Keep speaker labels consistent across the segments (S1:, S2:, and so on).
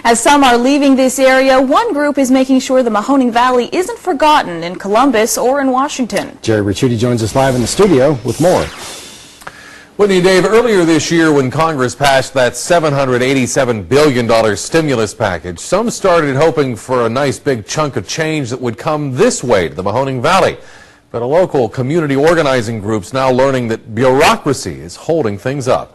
S1: As some are leaving this area, one group is making sure the Mahoning Valley isn't forgotten in Columbus or in Washington.
S2: Jerry Ricciuti joins us live in the studio with more.
S3: Whitney and Dave, earlier this year when Congress passed that $787 billion stimulus package, some started hoping for a nice big chunk of change that would come this way to the Mahoning Valley. But a local community organizing group's now learning that bureaucracy is holding things up.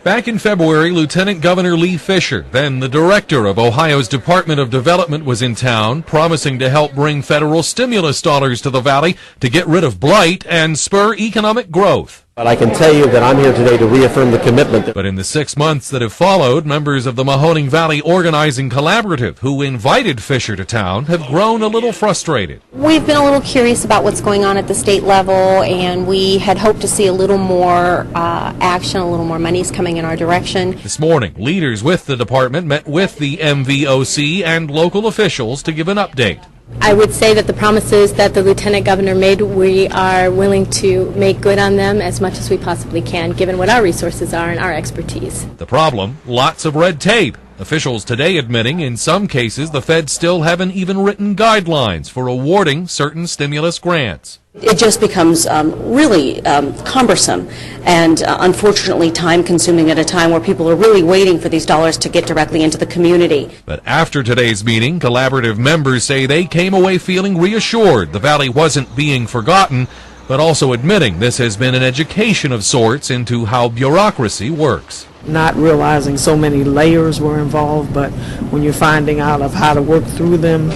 S4: Back in February, Lieutenant Governor Lee Fisher, then the director of Ohio's Department of Development, was in town, promising to help bring federal stimulus dollars to the valley to get rid of blight and spur economic growth.
S5: But I can tell you that I'm here today to reaffirm the commitment.
S4: But in the 6 months that have followed, members of the Mahoning Valley Organizing Collaborative, who invited Fisher to town, have grown a little frustrated.
S6: We've been a little curious about what's going on at the state level, and we had hoped to see a little more action, a little more monies coming in our direction.
S4: This morning, leaders with the department met with the MVOC and local officials to give an update.
S7: I would say that the promises that the Lieutenant Governor made, we are willing to make good on them as much as we possibly can, given what our resources are and our expertise.
S4: The problem? Lots of red tape. Officials today admitting in some cases the feds still haven't even written guidelines for awarding certain stimulus grants.
S8: It just becomes really cumbersome and unfortunately time-consuming at a time where people are really waiting for these dollars to get directly into the community.
S4: But after today's meeting, collaborative members say they came away feeling reassured the valley wasn't being forgotten, but also admitting this has been an education of sorts into how bureaucracy works.
S9: Not realizing so many layers were involved, but when you're finding out of how to work through them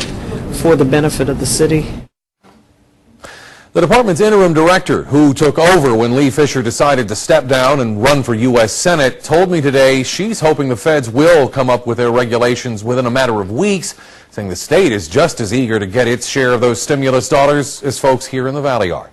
S9: for the benefit of the city.
S3: The department's interim director, who took over when Lee Fisher decided to step down and run for U.S. Senate, told me today she's hoping the feds will come up with their regulations within a matter of weeks, saying the state is just as eager to get its share of those stimulus dollars as folks here in the valley are.